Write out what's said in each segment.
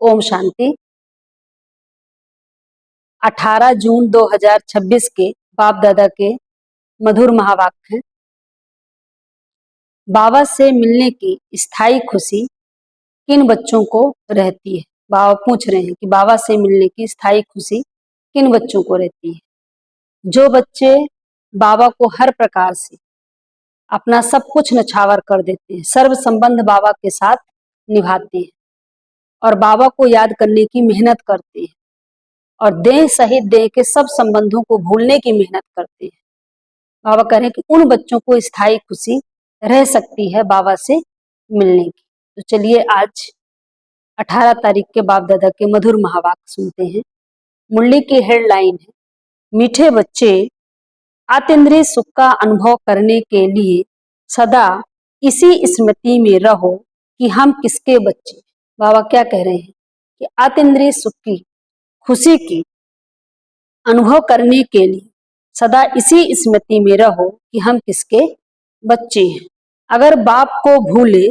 ओम शांति। 18 जून 2026 के बाप दादा के मधुर महावाक्य हैं। बाबा से मिलने की स्थायी खुशी किन बच्चों को रहती है? बाबा पूछ रहे हैं कि बाबा से मिलने की स्थायी खुशी किन बच्चों को रहती है? जो बच्चे बाबा को हर प्रकार से अपना सब कुछ नछावर कर देते हैं, सर्व संबंध बाबा के साथ निभाते हैं और बाबा को याद करने की मेहनत करते हैं और देह सहित देह के सब संबंधों को भूलने की मेहनत करते हैं। बाबा कह रहे हैं कि उन बच्चों को स्थायी खुशी रह सकती है बाबा से मिलने की। तो चलिए आज 18 तारीख के बाप दादा के मधुर महावाक्य सुनते हैं। मुरली की हेडलाइन है, मीठे बच्चे आतेंद्रिय सुख का अनुभव करने के लिए सदा इसी स्मृति में रहो कि हम किसके बच्चे। बाबा क्या कह रहे हैं कि आतेंद्रिय सुख की खुशी की अनुभव करने के लिए सदा इसी स्मृति में रहो कि हम किसके बच्चे हैं। अगर बाप को भूले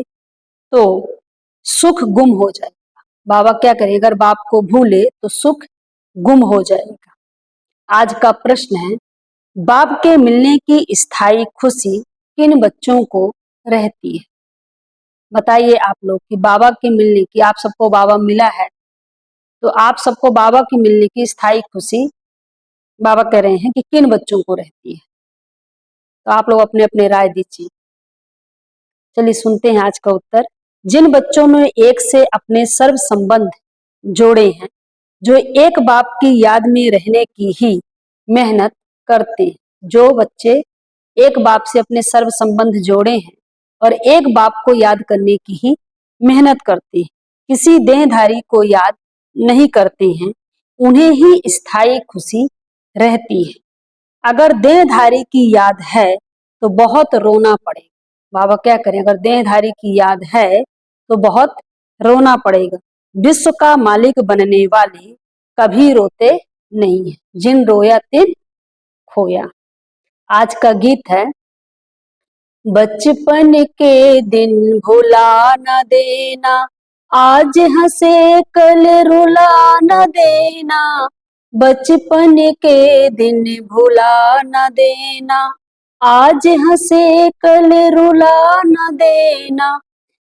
तो सुख गुम हो जाएगा। बाबा क्या करें, अगर बाप को भूले तो सुख गुम हो जाएगा। आज का प्रश्न है, बाप के मिलने की स्थायी खुशी किन बच्चों को रहती है? बताइए आप लोग कि बाबा के मिलने की, आप सबको बाबा मिला है तो आप सबको बाबा की मिलने की स्थायी खुशी बाबा कह रहे हैं कि किन बच्चों को रहती है? तो आप लोग अपने अपने राय दीजिए। चलिए सुनते हैं आज का उत्तर। जिन बच्चों ने एक से अपने सर्व संबंध जोड़े हैं, जो एक बाप की याद में रहने की ही मेहनत करते हैं, जो बच्चे एक बाप से अपने सर्व संबंध जोड़े हैं और एक बाप को याद करने की ही मेहनत करते हैं, किसी देहधारी को याद नहीं करते हैं, उन्हें ही स्थायी खुशी रहती है। अगर देहधारी की याद है तो बहुत रोना पड़ेगा। बाबा क्या करें, अगर देहधारी की याद है तो बहुत रोना पड़ेगा। विश्व का मालिक बनने वाले कभी रोते नहीं है, जिन रोया तिन खोया। आज का गीत है, बचपन के दिन भुला न देना, आज हंसे कल रुला न देना, बचपन के दिन भुला न देना, आज हंसे कल रुला न देना,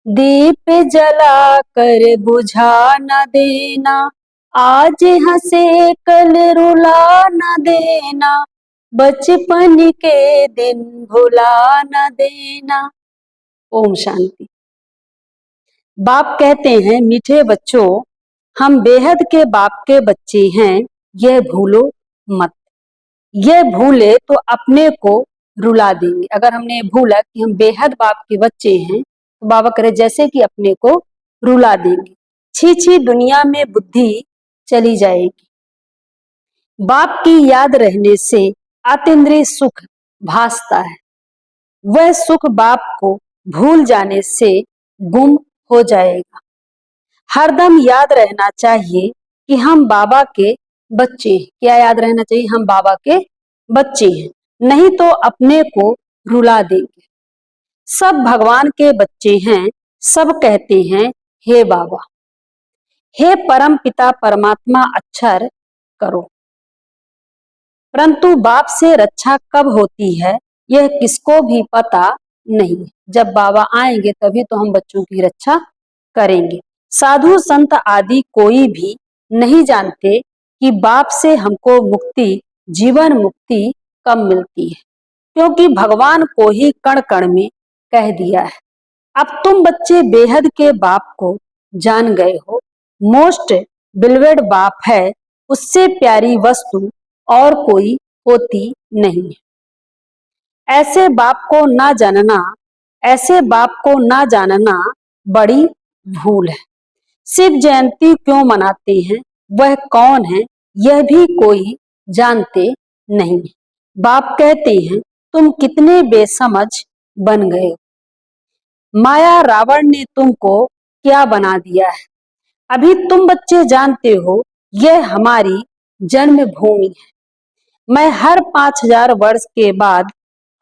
दीप जला कर बुझा न देना, आज हंसे कल रुला न देना, बचपन के दिन भुला न देना। ओम शांति। बाप कहते हैं, मीठे बच्चों, हम बेहद के बाप के बच्चे हैं, यह भूलो मत। यह भूले तो अपने को रुला देंगे। अगर हमने भूला कि हम बेहद बाप के बच्चे हैं तो बाबा करे जैसे कि अपने को रुला देंगे। छी छी दुनिया में बुद्धि चली जाएगी। बाप की याद रहने से आतेंद्रिय सुख भासता है, वह सुख बाप को भूल जाने से गुम हो जाएगा। हरदम याद रहना चाहिए कि हम बाबा के बच्चे हैं। क्या याद रहना चाहिए? हम बाबा के बच्चे हैं, नहीं तो अपने को रुला देंगे। सब भगवान के बच्चे हैं, सब कहते हैं हे बाबा, हे परम पिता परमात्मा अक्षर करो। परंतु बाप से रक्षा कब होती है यह किसको भी पता नहीं। जब बाबा आएंगे तभी तो हम बच्चों की रक्षा करेंगे। साधु संत आदि कोई भी नहीं जानते कि बाप से हमको मुक्ति, जीवन मुक्ति कब मिलती है, क्योंकि भगवान को ही कण कण में कह दिया है। अब तुम बच्चे बेहद के बाप को जान गए हो। मोस्ट बिलवेड बाप है, उससे प्यारी वस्तु और कोई होती नहीं। ऐसे बाप को ना जानना, ऐसे बाप को ना जानना बड़ी भूल है। शिव जयंती क्यों मनाते हैं, वह कौन है, यह भी कोई जानते नहीं। बाप कहते हैं, तुम कितने बेसमझ बन गए हो। माया रावण ने तुमको क्या बना दिया है। अभी तुम बच्चे जानते हो यह हमारी जन्मभूमि है। मैं हर 5000 वर्ष के बाद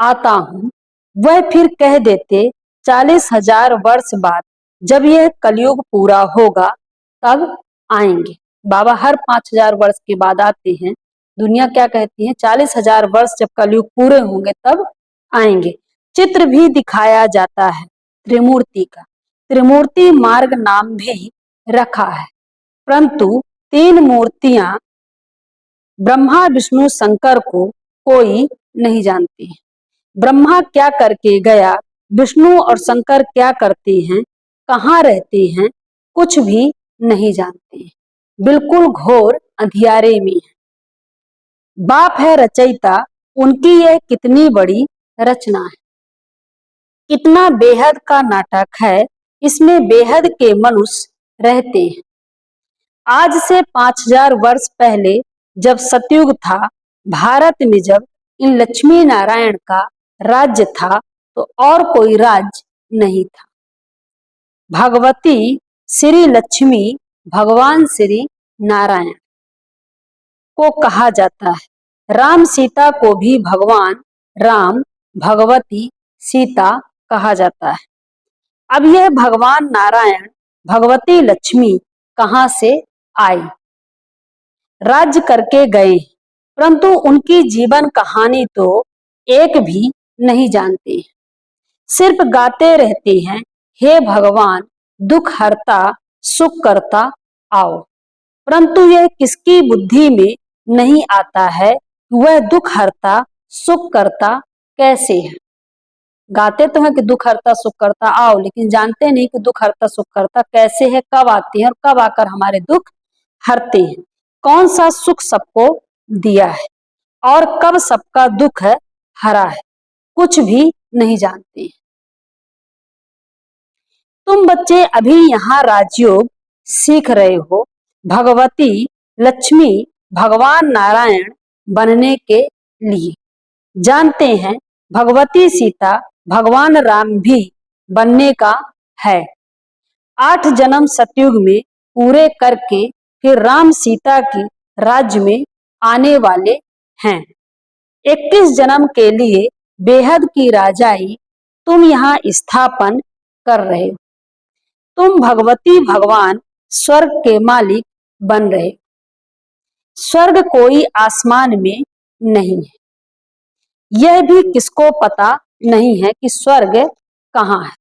आता हूँ। वह फिर कह देते 40,000 वर्ष बाद, जब यह कलयुग पूरा होगा तब आएंगे। बाबा हर 5000 वर्ष के बाद आते हैं। दुनिया क्या कहती है, 40,000 वर्ष जब कलयुग पूरे होंगे तब आएंगे। चित्र भी दिखाया जाता है त्रिमूर्ति का, त्रिमूर्ति मार्ग नाम भी रखा है। परंतु 3 मूर्तियां ब्रह्मा विष्णु शंकर को कोई नहीं जानते हैं। ब्रह्मा क्या करके गया, विष्णु और शंकर क्या करते हैं, कहाँ रहते हैं, कुछ भी नहीं जानते हैं। बिल्कुल घोर अंधियारे में है। बाप है रचयिता, उनकी यह कितनी बड़ी रचना है, कितना बेहद का नाटक है, इसमें बेहद के मनुष्य रहते हैं। आज से 5000 वर्ष पहले जब सतयुग था, भारत में जब इन लक्ष्मी नारायण का राज्य था, तो और कोई राज्य नहीं था। भगवती श्री लक्ष्मी भगवान श्री नारायण को कहा जाता है। राम सीता को भी भगवान राम भगवती सीता कहा जाता है। अब यह भगवान नारायण भगवती लक्ष्मी कहाँ से आए, राज्य करके गए, परंतु उनकी जीवन कहानी तो एक भी नहीं जानते। सिर्फ गाते रहते हैं, हे भगवान दुख हरता सुख करता आओ, परंतु यह किसकी बुद्धि में नहीं आता है वह दुख हरता सुख करता कैसे है। गाते तो हैं कि दुख हरता सुख करता आओ, लेकिन जानते नहीं कि दुख हरता सुख करता कैसे है, कब आते हैं और कब आकर हमारे दुख हरते हैं, कौन सा सुख सबको दिया है और कब सबका दुख हरा है, कुछ भी नहीं जानते। तुम बच्चे अभी यहाँ राजयोग सीख रहे हो, भगवती लक्ष्मी भगवान नारायण बनने के लिए। जानते हैं भगवती सीता भगवान राम भी बनने का है। 8 जन्म सतयुग में पूरे करके फिर राम सीता की राज्य में आने वाले हैं। 21 जन्म के लिए बेहद की राजाई तुम यहाँ स्थापन कर रहे हो। तुम भगवती भगवान स्वर्ग के मालिक बन रहे। स्वर्ग कोई आसमान में नहीं है, यह भी किसको पता नहीं है कि स्वर्ग कहाँ है।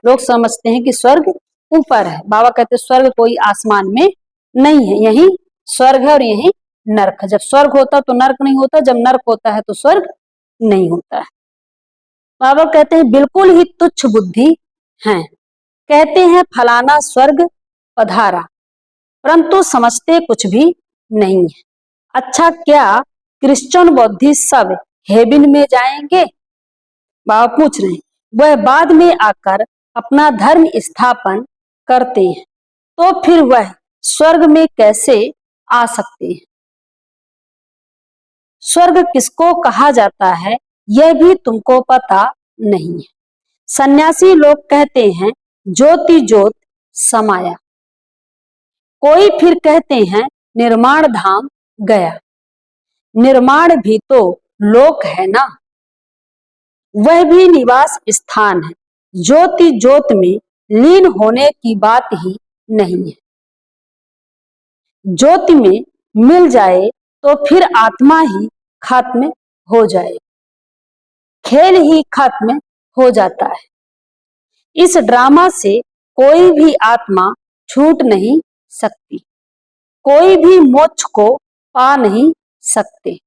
लोग समझते हैं कि स्वर्ग ऊपर है, बाबा कहते स्वर्ग कोई आसमान में नहीं है, यही स्वर्ग है और यही नर्क है। जब स्वर्ग होता तो नर्क नहीं होता, जब नर्क होता है तो स्वर्ग नहीं होता है। बाबा कहते हैं बिल्कुल ही तुच्छ बुद्धि है, कहते हैं फलाना स्वर्ग पधारा, परंतु समझते कुछ भी नहीं है। अच्छा क्या क्रिश्चियन बौद्धी सब हेवन में जाएंगे, बाबा पूछ रहे हैं। वह बाद में आकर अपना धर्म स्थापन करते हैं, तो फिर वह स्वर्ग में कैसे आ सकते हैं। स्वर्ग किसको कहा जाता है यह भी तुमको पता नहीं है। सन्यासी लोग कहते हैं ज्योति ज्योत समाया, कोई फिर कहते हैं निर्माण धाम गया। निर्माण भी तो लोक है ना, वह भी निवास स्थान है। ज्योति ज्योत में लीन होने की बात ही नहीं है। ज्योति में मिल जाए तो फिर आत्मा ही खत्म हो जाए, खेल ही खत्म हो जाता है। इस ड्रामा से कोई भी आत्मा छूट नहीं सकती, कोई भी मोक्ष को पा नहीं सकते।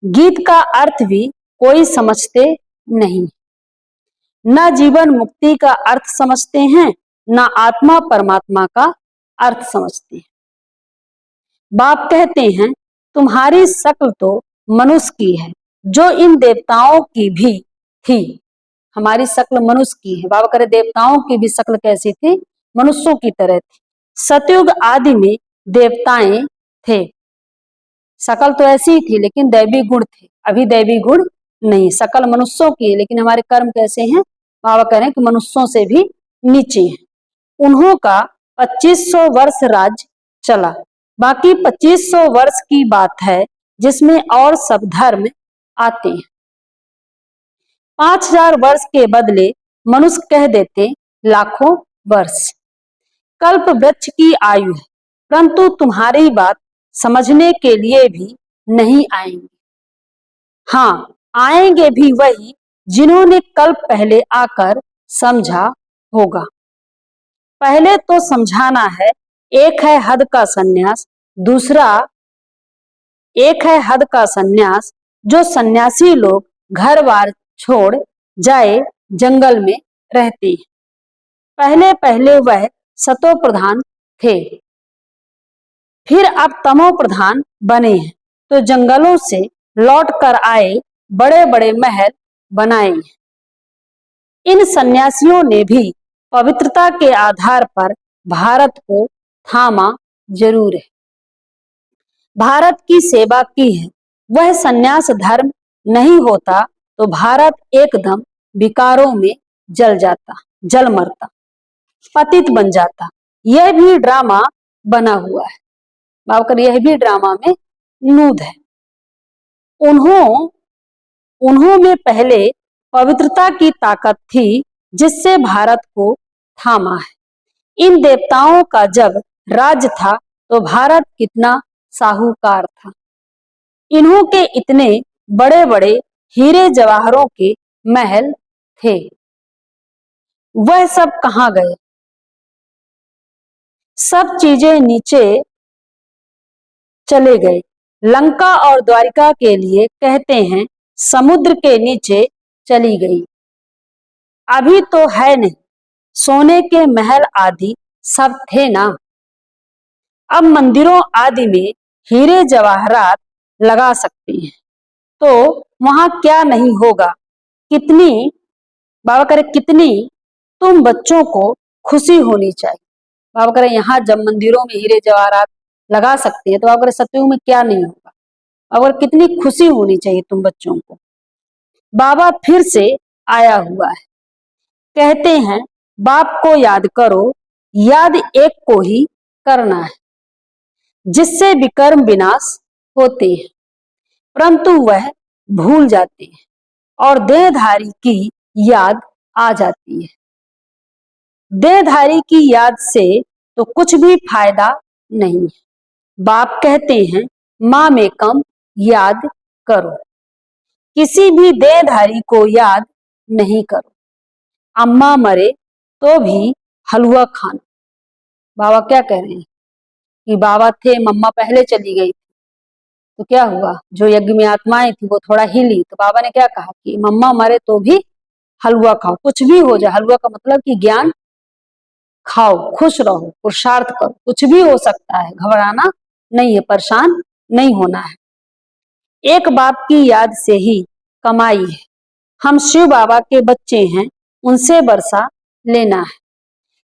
गीत का अर्थ भी कोई समझते नहीं, न जीवन मुक्ति का अर्थ समझते हैं, न आत्मा परमात्मा का अर्थ समझते हैं। बाप कहते हैं तुम्हारी शक्ल तो मनुष्य की है जो इन देवताओं की भी थी। हमारी शक्ल मनुष्य की है, बाबा करे देवताओं की भी शक्ल कैसी थी, मनुष्यों की तरह थी। सतयुग आदि में देवताएं थे, शकल तो ऐसी ही थी लेकिन दैवी गुण थे। अभी दैवी गुण नहीं, शकल मनुष्यों की है लेकिन हमारे कर्म कैसे हैं, बाबा कह रहे हैं कि मनुष्यों से भी नीचे हैं। उन्हों का 2500 वर्ष राज्य चला, बाकी 2500 वर्ष की बात है जिसमें और सब धर्म आते हैं। 5000 वर्ष के बदले मनुष्य कह देते लाखों वर्ष। कल्प वृक्ष की आयु है, परंतु तुम्हारी बात समझने के लिए भी नहीं आएंगे। हाँ, आएंगे भी वही जिन्होंने कल्प पहले आकर समझा होगा। पहले तो समझाना है, एक है हद का सन्यास, दूसरा एक है हद का सन्यास, जो सन्यासी लोग घर बार छोड़ जाए जंगल में रहते हैं। पहले पहले वह सतो प्रधान थे, फिर अब तमो प्रधान बने हैं, तो जंगलों से लौट कर आए बड़े बड़े महल बनाए हैं। इन सन्यासियों ने भी पवित्रता के आधार पर भारत को थामा जरूर है, भारत की सेवा की है। वह सन्यास धर्म नहीं होता तो भारत एकदम विकारों में जल मरता, पतित बन जाता। यह भी ड्रामा बना हुआ है, बाबकर यह भी ड्रामा में नूद है। उन्हों में पहले पवित्रता की ताकत थी जिससे भारत को थामा है। इन देवताओं का जब राज्य था तो भारत कितना साहूकार था। इन्हों के इतने बड़े बड़े हीरे जवाहरों के महल थे, वह सब कहां गए? सब चीजें नीचे चले गए। लंका और द्वारिका के लिए कहते हैं समुद्र के नीचे चली गई। अभी तो है नहीं, सोने के महल आदि सब थे ना। अब मंदिरों आदि में हीरे जवाहरात लगा सकते हैं, तो वहां क्या नहीं होगा। कितनी बाबा करे कितनी तुम बच्चों को खुशी होनी चाहिए। बाबा करे यहाँ जब मंदिरों में हीरे जवाहरात लगा सकते हैं तो बाबा करे सतयुग में क्या नहीं होगा। अगर कितनी खुशी होनी चाहिए तुम बच्चों को। बाबा फिर से आया हुआ है, कहते हैं बाप को याद करो, याद एक को ही करना है, जिससे विकर्म विनाश होते हैं, परंतु वह भूल जाते हैं और देहधारी की याद आ जाती है। देहधारी की याद से तो कुछ भी फायदा नहीं है। बाप कहते हैं माँ में कम याद करो, किसी भी देहधारी को याद नहीं करो। अम्मा मरे तो भी हलवा खाना। बाबा क्या कह रहे हैं कि बाबा थे, मम्मा पहले चली गई तो क्या हुआ, जो यज्ञ में आत्माएं थी वो थोड़ा हिली, तो बाबा ने क्या कहा कि मम्मा मरे तो भी हलवा खाओ, कुछ भी हो जाए। हलवा का मतलब कि ज्ञान खाओ, खुश रहो, पुरुषार्थ करो, कुछ भी हो सकता है, घबराना नहीं है, परेशान नहीं होना है। एक बाप की याद से ही कमाई है। हम शिव बाबा के बच्चे हैं, उनसे वर्षा लेना है।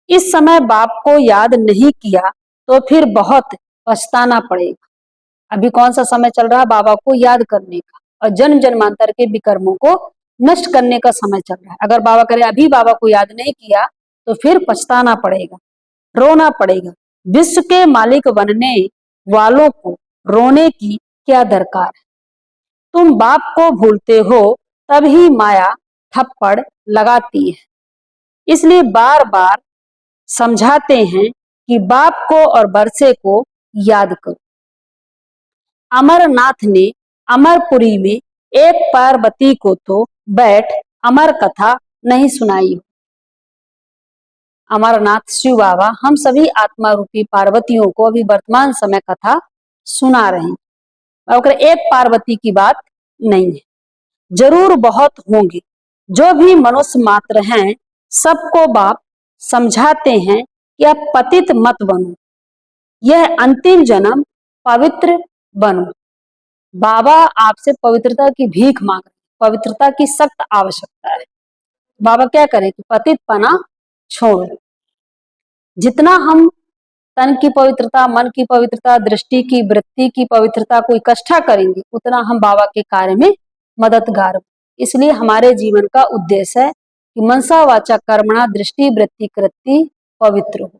इस समय बाप को याद नहीं किया तो फिर बहुत पछताना पड़ेगा। अभी कौन सा समय चल रहा है, बाबा को याद करने का और जन्म जन्मांतर के विकर्मों को नष्ट करने का समय चल रहा है। अगर बाबा करे अभी बाबा को याद नहीं किया तो फिर पछताना पड़ेगा, रोना पड़ेगा। विश्व के मालिक बनने वालों को रोने की क्या दरकार है। तुम बाप को भूलते हो तभी माया थप्पड़ लगाती है। इसलिए बार बार समझाते हैं कि बाप को और बरसे को याद करो। अमरनाथ ने अमरपुरी में एक पार्वती को तो बैठ अमर कथा नहीं सुनाई। अमरनाथ शिव बाबा हम सभी आत्मा रूपी पार्वतियों को अभी वर्तमान समय कथा सुना रहे हैं। अगर एक पार्वती की बात नहीं है, जरूर बहुत होंगे। जो भी मनुष्य मात्र हैं सबको बाप समझाते हैं कि अब पतित मत बनो, यह अंतिम जन्म पवित्र बनो। बाबा आपसे पवित्रता की भीख मांग रहे, पवित्रता की सख्त आवश्यकता है। बाबा क्या करें कि पतित पना छोड़ो। जितना हम तन की पवित्रता, मन की पवित्रता, दृष्टि की, वृत्ति की पवित्रता को इकट्ठा करेंगे उतना हम बाबा के कार्य में मददगार। इसलिए हमारे जीवन का उद्देश्य है कि मनसा वाचा कर्मणा दृष्टि वृत्ति कृति पवित्र हो।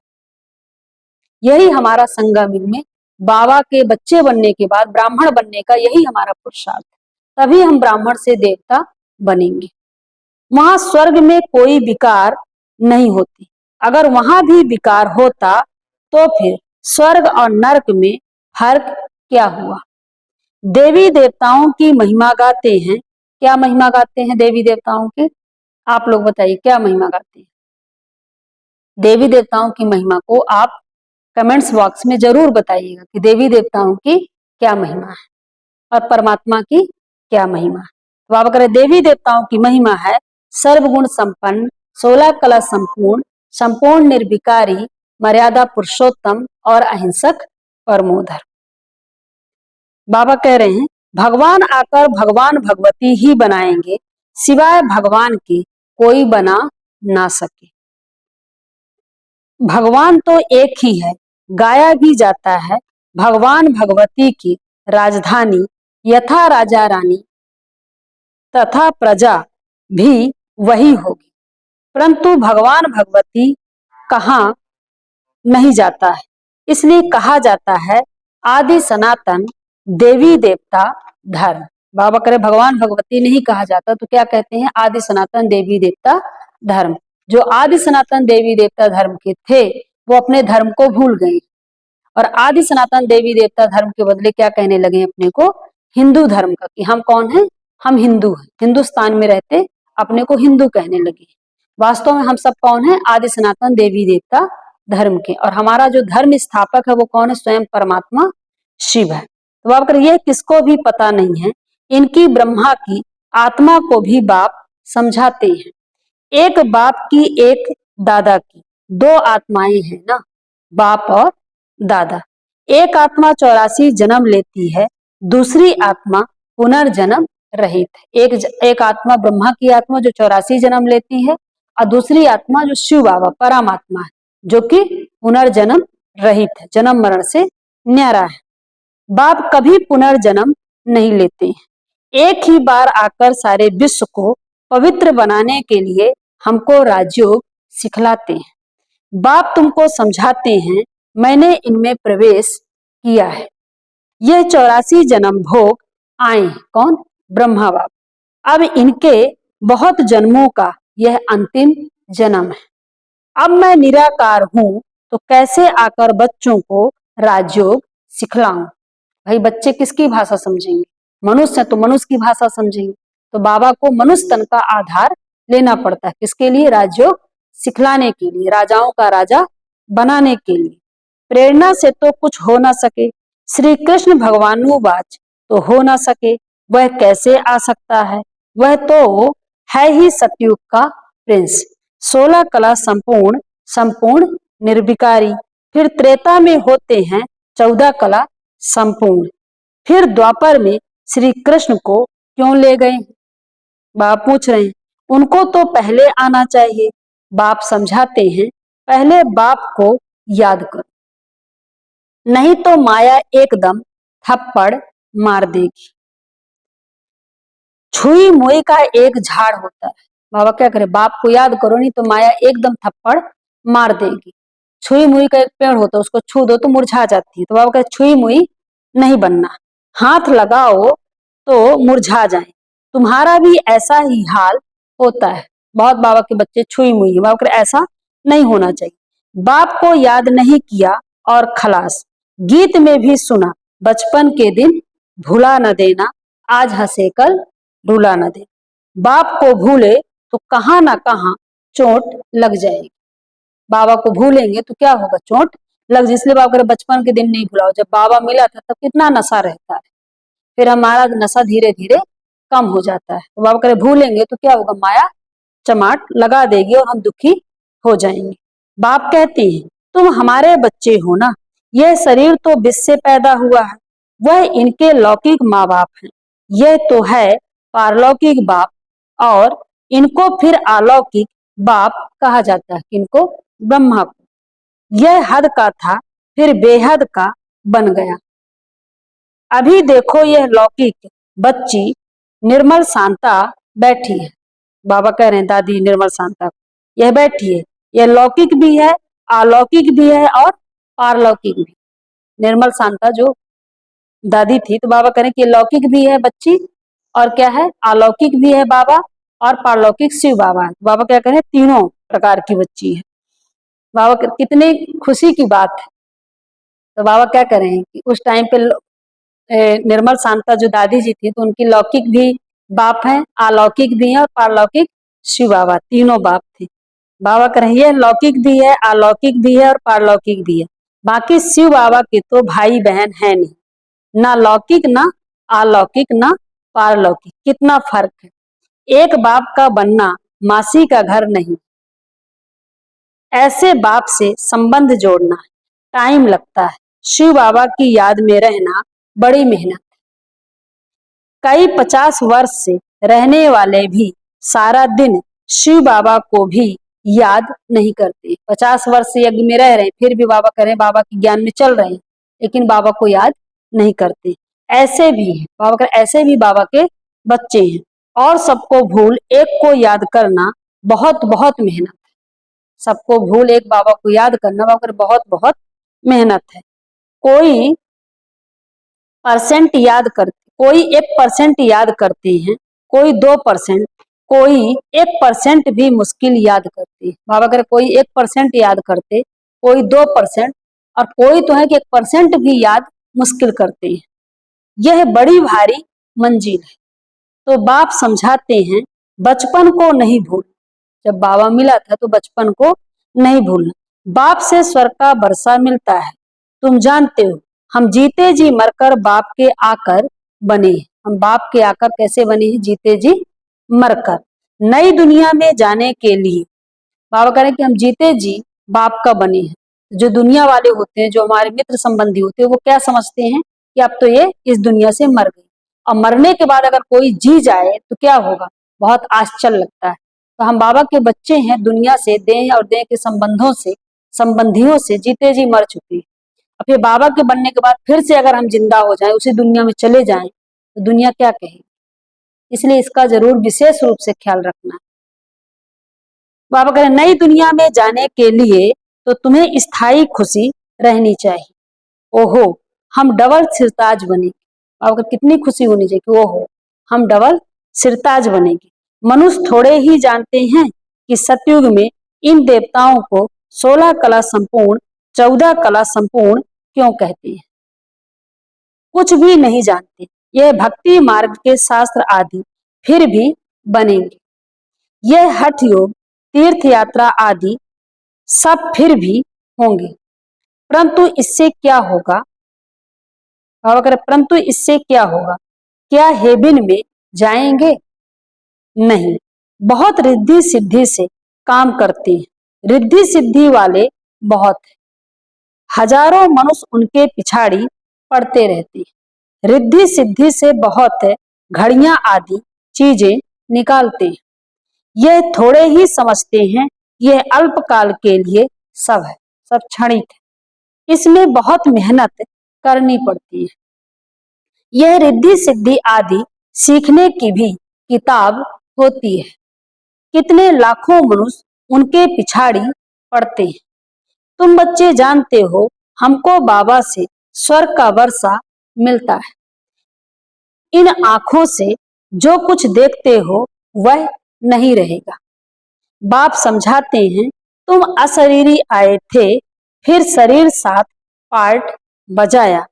यही हमारा संगम युग में बाबा के बच्चे बनने के बाद ब्राह्मण बनने का यही हमारा पुरुषार्थ है। तभी हम ब्राह्मण से देवता बनेंगे। वहां स्वर्ग में कोई विकार नहीं होती, अगर वहां भी विकार होता तो फिर स्वर्ग और नरक में फर्क क्या हुआ। देवी देवताओं की महिमा गाते हैं। क्या महिमा गाते हैं देवी देवताओं की? आप लोग बताइए क्या महिमा गाते हैं। देवी देवताओं की महिमा को आप कमेंट्स बॉक्स में जरूर बताइएगा कि देवी देवताओं की क्या महिमा है और परमात्मा की क्या महिमा है। तो आप करें, देवी देवताओं की महिमा है सर्वगुण संपन्न, 16 कला संपूर्ण, संपूर्ण निर्विकारी, मर्यादा पुरुषोत्तम और अहिंसक परमोधर। बाबा कह रहे हैं भगवान आकर भगवान भगवती ही बनाएंगे, सिवाय भगवान के कोई बना ना सके। भगवान तो एक ही है, गाया भी जाता है भगवान भगवती की राजधानी, यथा राजा रानी तथा प्रजा भी वही होगी। परंतु भगवान भगवती कहाँ नहीं जाता है, इसलिए कहा जाता है आदि सनातन देवी देवता धर्म। बाबा करे भगवान भगवती नहीं कहा जाता तो क्या कहते हैं? आदि सनातन देवी देवता धर्म। जो आदि सनातन देवी देवता धर्म के थे वो अपने धर्म को भूल गए और आदि सनातन देवी देवता धर्म के बदले क्या कहने लगे अपने को? हिंदू धर्म का, कि हम कौन हैं? हम हिंदू हैं। हिंदुस्तान में रहते अपने को हिंदू कहने लगे। वास्तव में हम सब कौन है? आदि सनातन देवी देवता धर्म के। और हमारा जो धर्म स्थापक है वो कौन है? स्वयं परमात्मा शिव है। तो बाप कर ये किसको भी पता नहीं है। इनकी ब्रह्मा की आत्मा को भी बाप समझाते हैं। एक बाप की एक दादा की, दो आत्माएं हैं ना, बाप और दादा। एक आत्मा 84 जन्म लेती है, दूसरी आत्मा पुनर्जन्म रहित है। एक आत्मा ब्रह्मा की आत्मा जो 84 जन्म लेती है और दूसरी आत्मा जो शिव बाबा परमात्मा है जो कि पुनर्जन्म रहित है, जन्म मरण से न्यारा है। बाप कभी पुनर्जन्म नहीं लेते हैं। एक ही बार आकर सारे विश्व को पवित्र बनाने के लिए हमको राजयोग सिखलाते हैं। बाप तुमको समझाते हैं मैंने इनमें प्रवेश किया है। यह 84 जन्म भोग आए। कौन? ब्रह्मा बाप। अब इनके बहुत जन्मों का यह अंतिम जन्म है। अब मैं निराकार हूं तो कैसे आकर बच्चों को राजयोग सिखलाऊं। भाई बच्चे किसकी भाषा समझेंगे? मनुष्य तो मनुष्य की भाषा समझेंगे। तो बाबा को मनुष्य तन का आधार लेना पड़ता है। किसके लिए? राजयोग सिखलाने के लिए, राजाओं का राजा बनाने के लिए। प्रेरणा से तो कुछ हो ना सके, श्री कृष्ण भगवानुवाच तो हो ना सके, वह कैसे आ सकता है? वह तो है ही सतयुग का प्रिंस, 16 कला संपूर्ण, संपूर्ण निर्विकारी। फिर त्रेता में होते हैं 14 कला संपूर्ण। फिर द्वापर में श्री कृष्ण को क्यों ले गए? बाप पूछ रहे हैं। उनको तो पहले आना चाहिए। बाप समझाते हैं पहले बाप को याद करो, नहीं तो माया एकदम थप्पड़ मार देगी। छुई मुई का एक झाड़ होता है। बाबा क्या करे? बाप को याद करो नहीं तो माया एकदम थप्पड़ मार देगी। छुई मुई का एक पेड़ होता है, उसको छू दो तो मुरझा जाती है। तो बाबा कहते छुई मुई नहीं बनना, हाथ लगाओ तो मुरझा जाए। तुम्हारा भी ऐसा ही हाल होता है। बहुत बाबा के बच्चे छुई मुई है। बाबा कहते ऐसा नहीं होना चाहिए। बाप को याद नहीं किया और खलास। गीत में भी सुना बचपन के दिन भुला न देना, आज हंसे कल रुला न देना। बाप को भूले तो कहाँ ना कहाँ चोट लग जाएगी। बाबा को भूलेंगे तो क्या होगा? चोट लग जाए। इसलिए बाबा बचपन के दिन नहीं भुलाओ। जब बाबा मिला था तब कितना नशा रहता है, फिर हमारा नशा धीरे धीरे कम हो जाता है। तो बाबा करे भूलेंगे तो क्या होगा? माया चमाट लगा देगी और हम दुखी हो जाएंगे। बाप कहते हैं तुम हमारे बच्चे हो ना, यह शरीर तो विष से पैदा हुआ है, वह इनके लौकिक माँ बाप हैं। यह तो है पारलौकिक बाप और इनको फिर अलौकिक बाप कहा जाता है। किनको? ब्रह्मा को। यह हद का था फिर बेहद का बन गया। अभी देखो यह लौकिक बच्ची निर्मल शांता बैठी है। बाबा कह रहे हैं दादी निर्मल शांता को, यह बैठी है, यह लौकिक भी है, अलौकिक भी है और पारलौकिक भी। निर्मल शांता जो दादी थी, तो बाबा कह रहे हैं कि लौकिक भी है बच्ची और क्या है? अलौकिक भी है बाबा और पारलौकिक शिव बाबा है। बाबा क्या कह रहे हैं? तीनों प्रकार की बच्ची है। बाबा कितने खुशी की बात है। तो बाबा क्या करें कि उस टाइम पे निर्मल शांता जो दादी जी थी, तो उनकी लौकिक भी बाप हैं, अलौकिक भी है और पारलौकिक शिव बाबा, तीनों बाप थे। बाबा कह रहे हैं लौकिक भी है, अलौकिक भी है और पारलौकिक भी है। बाकी शिव बाबा के तो भाई बहन है नहीं, ना लौकिक ना अलौकिक ना पारलौकिक। कितना फर्क है। एक बाप का बनना मासी का घर नहीं। ऐसे बाप से संबंध जोड़ना टाइम लगता है। शिव बाबा की याद में रहना बड़ी मेहनत। कई 50 वर्ष से रहने वाले भी सारा दिन शिव बाबा को भी याद नहीं करते। 50 वर्ष से यज्ञ में रह रहे हैं, फिर भी बाबा कह रहे हैं, बाबा के ज्ञान में चल रहे हैं, लेकिन बाबा को याद नहीं करते। ऐसे भी है, बाबा कह रहे ऐसे भी बाबा के बच्चे हैं। और सबको भूल एक को याद करना बहुत बहुत मेहनत है। सबको भूल एक बाबा को याद करना बाबा कह रहे बहुत बहुत मेहनत है। कोई परसेंट याद करते, कोई 1% याद करते हैं, कोई 2%, कोई 1% भी मुश्किल याद करते हैं। बाबा कह रहे कोई 1% याद करते, कोई 2%, और कोई तो है कि 1% भी याद मुश्किल करते हैं। यह बड़ी भारी मंजिल है। तो बाप समझाते हैं बचपन को नहीं भूल। जब बाबा मिला था तो बचपन को नहीं भूलना। बाप से स्वर्ग का बरसा मिलता है। तुम जानते हो हम जीते जी मरकर बाप के आकर बने हैं। हम बाप के आकर कैसे बने हैं? जीते जी मरकर। नई दुनिया में जाने के लिए बाबा कह रहे हैं कि हम जीते जी बाप का बने हैं। जो दुनिया वाले होते हैं, जो हमारे मित्र संबंधी होते हैं, वो क्या समझते हैं कि अब तो ये इस दुनिया से मर गई, और मरने के बाद अगर कोई जी जाए तो क्या होगा? बहुत आश्चर्य लगता है। तो हम बाबा के बच्चे हैं, दुनिया से, देह और देह के संबंधों से, संबंधियों से जीते जी मर चुके हैं। अब फिर बाबा के बनने के बाद फिर से अगर हम जिंदा हो जाएं, उसी दुनिया में चले जाएं, तो दुनिया क्या कहेगी? इसलिए इसका जरूर विशेष रूप से ख्याल रखना है। बाबा कह रहे नई दुनिया में जाने के लिए तो तुम्हें स्थायी खुशी रहनी चाहिए। ओहो हम डबल सिरताज बनेंगे। बाबा कितनी खुशी होनी चाहिए कि ओहो हम डबल सिरताज बनेंगे। मनुष्य थोड़े ही जानते हैं कि सतयुग में इन देवताओं को 16 कला संपूर्ण, 14 कला संपूर्ण क्यों कहते हैं? कुछ भी नहीं जानते। यह भक्ति मार्ग के शास्त्र आदि फिर भी बनेंगे। यह हठ योग, तीर्थ यात्रा आदि सब फिर भी होंगे। परंतु इससे क्या होगा? बाबा कह रहे परंतु इससे क्या होगा? क्या हेबिन में जाएंगे? नहीं। बहुत रिद्धि सिद्धि से काम करते हैं। रिद्धि सिद्धि वाले बहुत है। हजारों मनुष्य उनके पिछाड़ी पड़ते रहते हैं। रिद्धि सिद्धि से बहुत है, घड़ियां आदि चीजें निकालते हैं। यह थोड़े ही समझते हैं, यह अल्पकाल के लिए सब है, सब क्षणिक है। इसमें बहुत मेहनत करनी पड़ती है। यह रिद्धि सिद्धि आदि सीखने की भी किताब होती है। कितने लाखों मनुष्य उनके पिछाड़ी पड़ते हैं। तुम बच्चे जानते हो हमको बाबा से स्वर्ग का वर्षा मिलता है। इन आंखों से जो कुछ देखते हो वह नहीं रहेगा। बाप समझाते हैं तुम अशरीरी आए थे, फिर शरीर साथ पार्ट बजाया।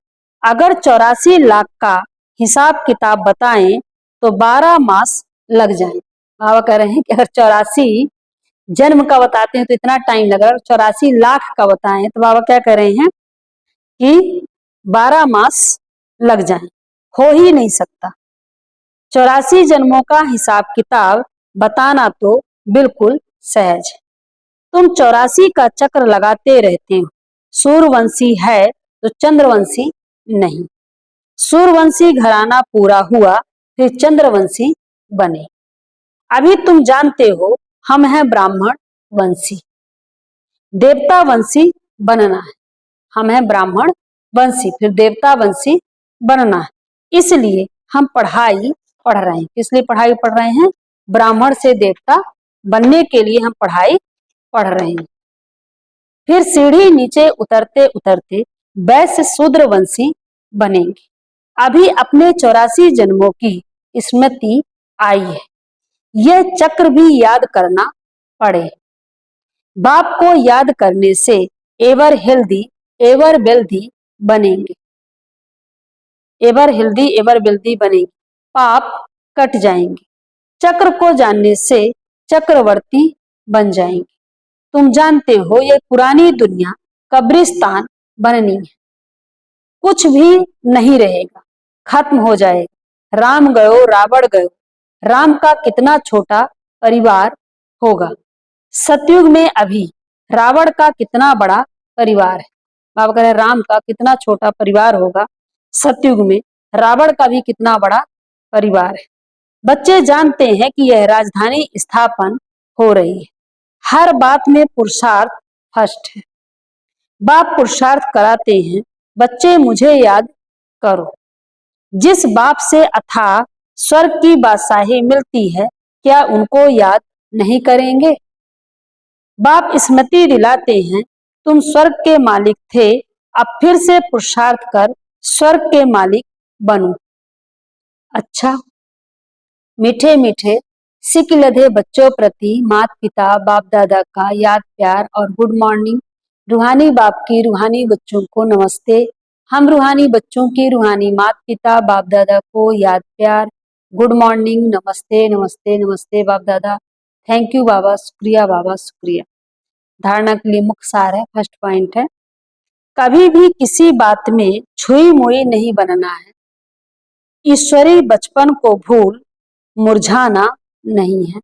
अगर 84 लाख का हिसाब किताब बताएं तो 12 मास लग जाएं। बाबा कह रहे हैं कि अगर 84 जन्म का बताते हैं तो इतना टाइम लगेगा, 84 लाख का बताएं तो बाबा क्या कह रहे हैं कि 12 मास लग जाएं। हो ही नहीं सकता। 84 जन्मों का हिसाब किताब बताना तो बिल्कुल सहज है। तुम 84 का चक्र लगाते रहते हो। सूर्यवंशी है तो चंद्रवंशी नहीं। सूर्यवंशी घराना पूरा हुआ फिर चंद्रवंशी बने। अभी तुम जानते हो हम हैं ब्राह्मण वंशी। देवता वंशी बनना है। हम हैं ब्राह्मण वंशी, फिर देवता वंशी बनना है। इसलिए हम पढ़ाई पढ़ रहे हैं। किस लिए पढ़ाई पढ़ रहे हैं? ब्राह्मण से देवता बनने के लिए हम पढ़ाई पढ़ रहे हैं। फिर सीढ़ी नीचे उतरते उतरते वैश्य शूद्र वंशी बनेंगे। अभी अपने 84 जन्मों की स्मृति आई है। यह चक्र भी याद करना पड़े। बाप को याद करने से एवर हेल्दी एवर वेल्दी बनेंगे, एवर हेल्दी एवर वेल्दी बनेंगे, पाप कट जाएंगे। चक्र को जानने से चक्रवर्ती बन जाएंगे। तुम जानते हो ये पुरानी दुनिया कब्रिस्तान बननी है, कुछ भी नहीं रहेगा, खत्म हो जाएगा। राम गयो रावण गयो, राम का कितना छोटा परिवार होगा, सतयुग में अभी रावण का कितना बड़ा परिवार है। बाबा कह रहे राम का कितना छोटा परिवार होगा, सतयुग में रावण का भी कितना बड़ा परिवार है। बच्चे जानते हैं कि यह राजधानी स्थापन हो रही है, हर बात में पुरुषार्थ फर्स्ट है। बाप पुरुषार्थ कराते हैं, बच्चे मुझे याद करो। जिस बाप से अथाह स्वर्ग की बादशाही मिलती है, क्या उनको याद नहीं करेंगे। बाप स्मृति दिलाते हैं, तुम स्वर्ग के मालिक थे, अब फिर से पुरुषार्थ कर स्वर्ग के मालिक बनो। अच्छा, मीठे मीठे सिक लधे बच्चों प्रति माता पिता बाप दादा का याद प्यार और गुड मॉर्निंग। रूहानी बाप की रूहानी बच्चों को नमस्ते। हम रूहानी बच्चों की रूहानी माता पिता बाप दादा को याद प्यार गुड मॉर्निंग, नमस्ते नमस्ते नमस्ते बाप दादा। थैंक यू बाबा, शुक्रिया बाबा, शुक्रिया। धारणा के लिए मुख्य सार है, फर्स्ट पॉइंट है, कभी भी किसी बात में छुई मुई नहीं बनना है। ईश्वरी बचपन को भूल मुरझाना नहीं है।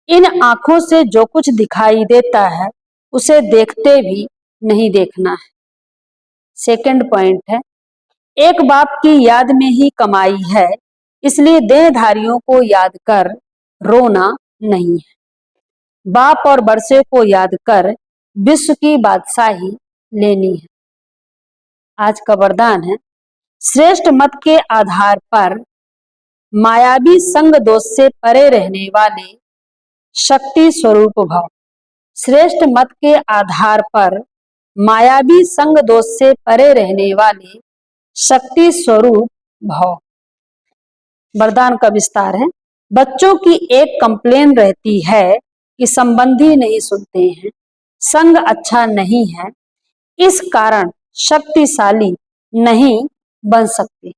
इन आंखों से जो कुछ दिखाई देता है उसे देखते भी नहीं देखना है। सेकंड पॉइंट है, एक बाप की याद में ही कमाई है, इसलिए देहधारियों को याद कर रोना नहीं है। बाप और बरसे को याद कर विश्व की बादशाही लेनी है। आज का वरदान है, श्रेष्ठ मत के आधार पर मायावी संग दोष से परे रहने वाले शक्ति स्वरूप भव। श्रेष्ठ मत के आधार पर मायावी संग दोष से परे रहने वाले शक्ति स्वरूप भव। वरदान का विस्तार है, बच्चों की एक कंप्लेन रहती है कि संबंधी नहीं सुनते हैं, संग अच्छा नहीं है, इस कारण शक्तिशाली नहीं बन सकते।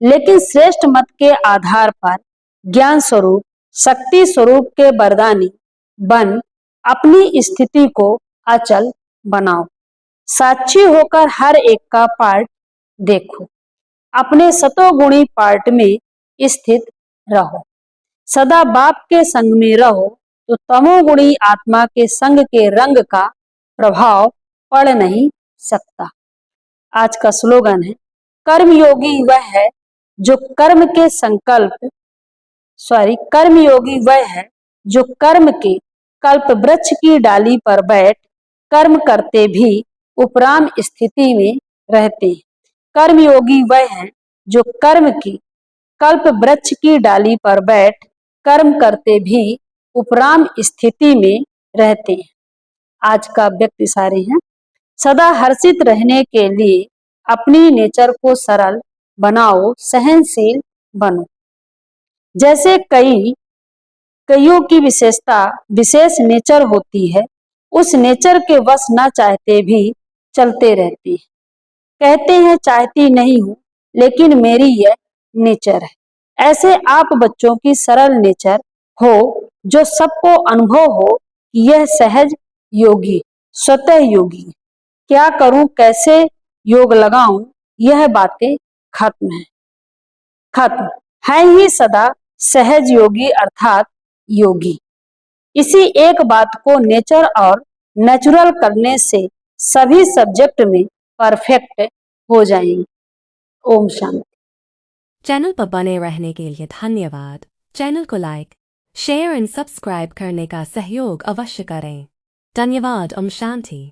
लेकिन श्रेष्ठ मत के आधार पर ज्ञान स्वरूप शक्ति स्वरूप के वरदानी बन अपनी स्थिति को अचल बनाओ। साक्षी होकर हर एक का पार्ट देखो, अपने सतोगुणी पार्ट में स्थित रहो। सदा बाप के संग में रहो तो तमोगुणी आत्मा के संग के रंग का प्रभाव पड़ नहीं सकता। आज का स्लोगन है, कर्मयोगी वह है जो कर्म के कल्प वृक्ष की डाली पर बैठ कर्म करते भी उपराम स्थिति में रहते हैं। कर्मयोगी वह है जो कर्म की कल्प वृक्ष की डाली पर बैठ कर्म करते भी उपराम स्थिति में रहते हैं। आज का व्यक्ति सारे हैं, सदा हर्षित रहने के लिए अपनी नेचर को सरल बनाओ, सहनशील बनो। जैसे कईयों की विशेषता विशेष नेचर होती है, उस नेचर के वश ना चाहते भी चलते रहती है। कहते हैं चाहती नहीं हूं लेकिन मेरी यह नेचर है। ऐसे आप बच्चों की सरल नेचर हो जो सबको अनुभव हो कि यह सहज योगी स्वतः योगी है। क्या करूं कैसे योग लगाऊं, यह बातें खत्म है ही सदा सहज योगी अर्थात योगी। इसी एक बात को नेचर और नेचुरल करने से सभी सब्जेक्ट में परफेक्ट हो जाएंगे। ओम शांति। चैनल पर बने रहने के लिए धन्यवाद। चैनल को लाइक, शेयर एंड सब्सक्राइब करने का सहयोग अवश्य करें। धन्यवाद। ओम शांति।